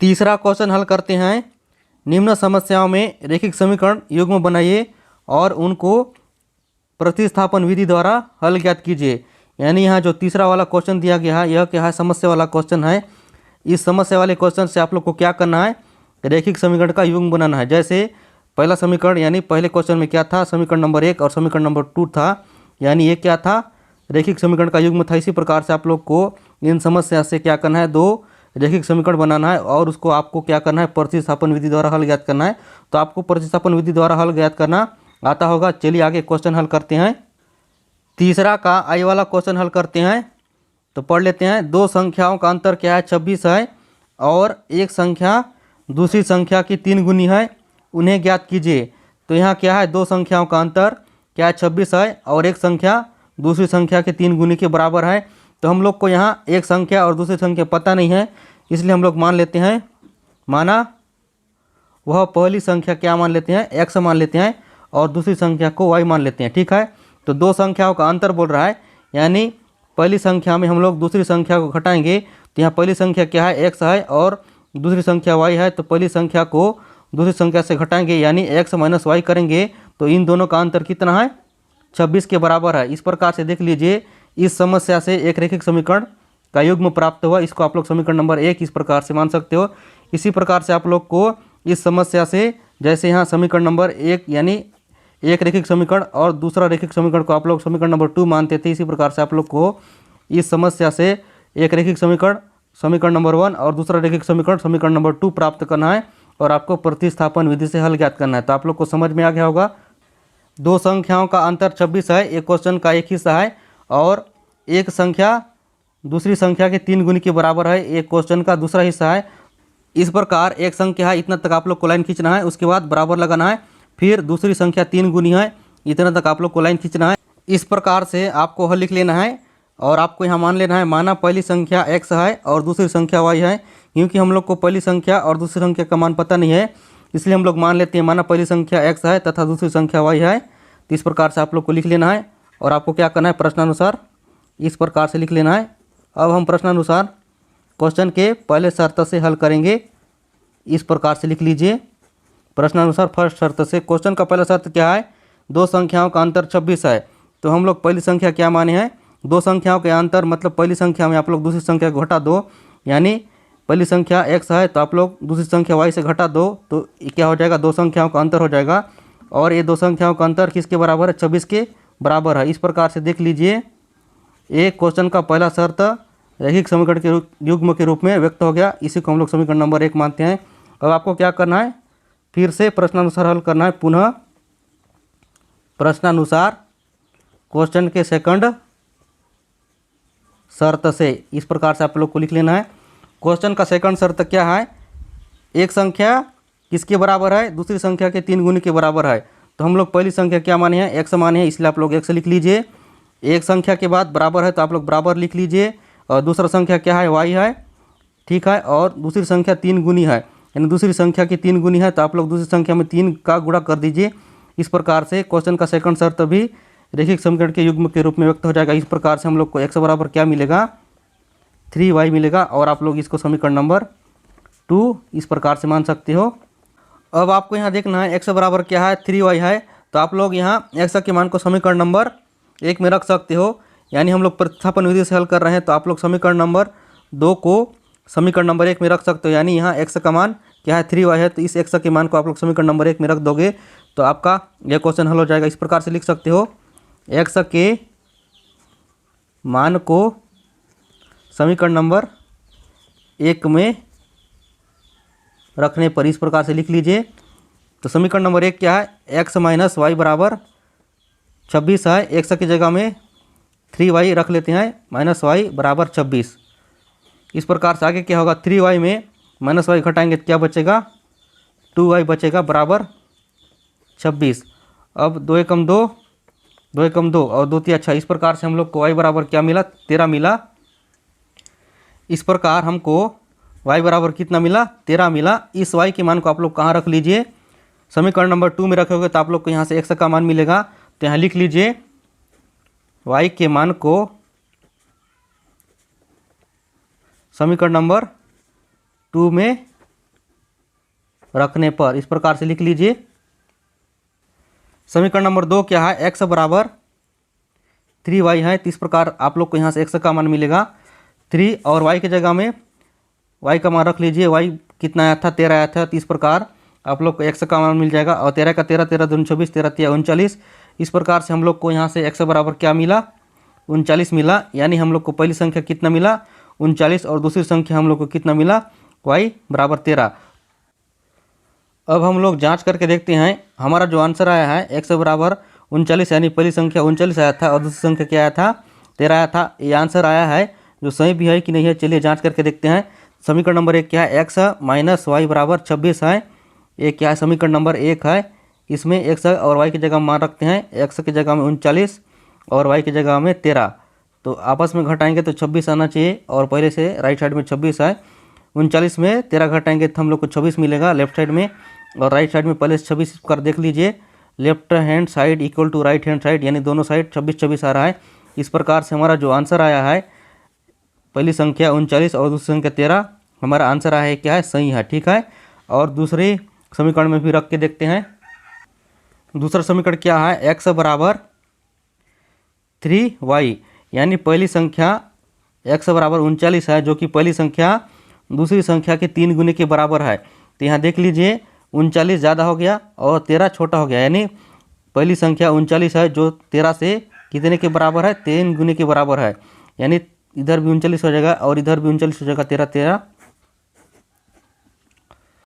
तीसरा क्वेश्चन हल करते हैं। निम्न समस्याओं में रैखिक समीकरण युग्म बनाइए और उनको प्रतिस्थापन विधि द्वारा हल ज्ञात कीजिए। यानी यहाँ जो तीसरा वाला क्वेश्चन दिया गया है यह क्या है, समस्या वाला क्वेश्चन है। इस समस्या वाले क्वेश्चन से आप लोग को क्या करना है, रैखिक समीकरण का युग्म बनाना है। जैसे पहला समीकरण यानी पहले क्वेश्चन में क्या था, समीकरण नंबर 1 और समीकरण नंबर 2 था, यानी ये क्या था, रैखिक समीकरण का युग्म था। इसी प्रकार से आप लोग को इन समस्या से क्या करना है, दो रैखिक समीकरण बनाना है और उसको आपको क्या करना है, प्रतिस्थापन विधि द्वारा हल ज्ञात करना है। तो आपको प्रतिस्थापन विधि द्वारा हल ज्ञात करना आता होगा। चलिए आगे क्वेश्चन हल करते हैं। तीसरा का आई वाला क्वेश्चन हल करते हैं। तो पढ़ लेते हैं। दो संख्याओं का अंतर क्या है, 26 है और एक संख्या दूसरी संख्या की 3 गुनी है, उन्हें ज्ञात कीजिए। तो यहाँ क्या है, दो संख्याओं का अंतर क्या है, 26 है और एक संख्या दूसरी संख्या के 3 गुनी के बराबर है। तो हम लोग को यहाँ एक संख्या और दूसरी संख्या पता नहीं है, इसलिए हम लोग मान लेते हैं, माना वह पहली संख्या क्या मान लेते हैं, x मान लेते हैं और दूसरी संख्या को y मान लेते हैं। ठीक है, तो दो संख्याओं का अंतर बोल रहा है, यानी पहली संख्या में हम लोग दूसरी संख्या को घटाएंगे। तो यहाँ पहली संख्या क्या है, x है और दूसरी संख्या y है। तो पहली संख्या को दूसरी संख्या से घटाएंगे यानी x माइनस y करेंगे, तो इन दोनों का अंतर कितना है, 26 के बराबर है। इस प्रकार से देख लीजिए, इस समस्या से एक रैखिक समीकरण का युग्म प्राप्त हुआ। इसको आप लोग समीकरण नंबर 1 इस प्रकार से मान सकते हो। इसी प्रकार से आप लोग को इस समस्या से, जैसे यहाँ समीकरण नंबर 1 यानी एक रैखिक समीकरण और दूसरा रैखिक समीकरण को आप लोग समीकरण नंबर 2 मानते थे, इसी प्रकार से आप लोग को इस समस्या से एक रैखिक समीकरण समीकरण नंबर 1 और दूसरा रैखिक समीकरण समीकरण नंबर 2 प्राप्त करना है और आपको प्रतिस्थापन विधि से हल ज्ञात करना है। तो आप लोग को समझ में आ गया होगा। दो संख्याओं का अंतर 26 है, एक क्वेश्चन का एक हिस्सा है और एक संख्या दूसरी संख्या के 3 गुनी के बराबर है, एक क्वेश्चन का दूसरा हिस्सा है। इस प्रकार एक संख्या है, इतना तक आप लोग को लाइन खींचना है, उसके बाद बराबर लगाना है, फिर दूसरी संख्या 3 गुनी है, इतना तक आप लोग को लाइन खींचना है। इस प्रकार से आपको हल लिख लेना है और आपको यहाँ मान लेना है, माना पहली संख्या x है और दूसरी संख्या y है। क्योंकि हम लोग को पहली संख्या और दूसरी संख्या का मान पता नहीं है, इसलिए हम लोग मान लेते हैं, माना पहली संख्या x है तथा दूसरी संख्या y है। तो इस प्रकार से आप लोग को लिख लेना है और आपको क्या करना है, प्रश्नानुसार इस प्रकार से लिख लेना है। अब हम प्रश्नानुसार क्वेश्चन के पहले शर्त से हल करेंगे। इस प्रकार से लिख लीजिए, प्रश्नानुसार फर्स्ट शर्त से। क्वेश्चन का पहला शर्त क्या है, दो संख्याओं का अंतर 26 है। तो हम लोग पहली संख्या क्या माने हैं, दो संख्याओं के अंतर मतलब पहली संख्या में आप लोग दूसरी संख्या को घटा दो, यानी पहली संख्या x है तो आप लोग दूसरी संख्या y से घटा दो, तो क्या हो जाएगा, दो संख्याओं का अंतर हो जाएगा। और ये दो संख्याओं का अंतर किसके बराबर है, 26 के बराबर है। इस प्रकार से देख लीजिए, एक क्वेश्चन का पहला शर्त रैखिक समीकरण के युग्म के रूप में व्यक्त हो गया। इसी को हम लोग समीकरण नंबर 1 मानते हैं। अब आपको क्या करना है, फिर से प्रश्नानुसार हल करना है, पुनः प्रश्नानुसार क्वेश्चन के सेकंड शर्त से। इस प्रकार से आप लोग को लिख लेना है। क्वेश्चन का सेकंड शर्त क्या है, एक संख्या किसके बराबर है, दूसरी संख्या के 3 गुनी के बराबर है। तो हम लोग पहली संख्या क्या माने हैं, x माने हैं, इसलिए आप लोग x लिख लीजिए। एक संख्या के बाद बराबर है तो आप लोग बराबर लिख लीजिए। और दूसरा संख्या क्या है, y है, ठीक है। और दूसरी संख्या 3 गुनी है, यानी दूसरी संख्या की 3 गुनी है, तो आप लोग दूसरी संख्या में 3 का गुणा कर दीजिए। इस प्रकार से क्वेश्चन का सेकंड शर्त भी रैखिक समीकरण के युग्म के रूप में व्यक्त हो जाएगा। इस प्रकार से हम लोग को x बराबर क्या मिलेगा, 3y मिलेगा। और आप लोग इसको समीकरण नंबर 2 इस प्रकार से मान सकते हो। अब आपको यहाँ देखना है x बराबर क्या है, 3y है। तो आप लोग यहाँ x के मान को समीकरण नंबर 1 में रख सकते हो, यानी हम लोग प्रतिस्थापन विधि से हल कर रहे हैं। तो आप लोग समीकरण नंबर 2 को समीकरण नंबर 1 में रख सकते हो, यानी यहाँ x का मान क्या है, 3y है। तो इस x के मान को आप लोग समीकरण नंबर 1 में रख दोगे तो आपका यह क्वेश्चन हल हो जाएगा। इस प्रकार से लिख सकते हो, x के मान को समीकरण नंबर 1 में रखने पर इस प्रकार से लिख लीजिए। तो समीकरण नंबर 1 क्या है, x माइनस वाई बराबर 26 है। x की जगह में 3y रख लेते हैं, माइनस वाई बराबर 26। इस प्रकार से आगे क्या होगा, 3y में माइनस वाई घटाएंगे तो क्या बचेगा, 2y बचेगा बराबर 26। अब 2 एकम 2, 2 एकम 2 और 2 तिया 6। इस प्रकार से हम लोग को y बराबर क्या मिला, 13 मिला। इस प्रकार हमको y बराबर कितना मिला, 13 मिला। इस y के मान को आप लोग कहाँ रख लीजिए, समीकरण नंबर 2 में रखोगे तो आप लोग को यहाँ से x का मान मिलेगा। तो यहाँ लिख लीजिए, y के मान को समीकरण नंबर 2 में रखने पर। इस प्रकार से लिख लीजिए। समीकरण नंबर 2 क्या है, x बराबर 3y है। तो इस प्रकार आप लोग को यहाँ से x का मान मिलेगा 3 और y की जगह में y का मान रख लीजिए। y कितना आया था, 13 आया था। तो इस प्रकार आप लोग को x का मान मिल जाएगा। और 13 का 13, 13 दूनी 24, 13 तिया 39। इस प्रकार से हम लोग को यहाँ से x बराबर क्या मिला, 39 मिला। यानी हम लोग को पहली संख्या कितना मिला, 39, और दूसरी संख्या हम लोग को कितना मिला, y बराबर 13। अब हम लोग जांच करके देखते हैं। हमारा जो आंसर आया है x बराबर 39, यानी पहली संख्या 39 आया था और दूसरी संख्या क्या आया था, 13 आया था। ये आंसर आया है, जो सही भी है कि नहीं है चलिए जांच करके देखते हैं। समीकरण नंबर 1 क्या है, x माइनस वाई बराबर 26 है। ये क्या है, समीकरण नंबर 1 है। इसमें x और y की जगह मान रखते हैं। x की जगह में 39 और y की जगह में 13। तो आपस में घटाएंगे तो 26 आना चाहिए, और पहले से राइट साइड में 26 है। 39 में 13 घटाएंगे तो हम लोग को 26 मिलेगा लेफ्ट साइड में, और राइट साइड में पहले से 26 कर देख लीजिए। Left hand side equal to right hand side, यानी दोनों साइड 26 26 आ रहा है। इस प्रकार से हमारा जो आंसर आया है, पहली संख्या 39 और दूसरी संख्या 13, हमारा आंसर आया है क्या है, सही है। ठीक है, और दूसरे समीकरण में भी रख के देखते हैं। दूसरा समीकरण क्या है, x बराबर 3y, यानी पहली संख्या x बराबर 39 है, जो कि पहली संख्या दूसरी संख्या के 3 गुने के बराबर है। तो यहाँ देख लीजिए 39 ज़्यादा हो गया और 13 छोटा हो गया, यानी पहली संख्या 39 है जो 13 से कितने के बराबर है, 3 गुने के बराबर है। यानी इधर भी 39 हो जाएगा और इधर भी 39 हो जाएगा, 13 13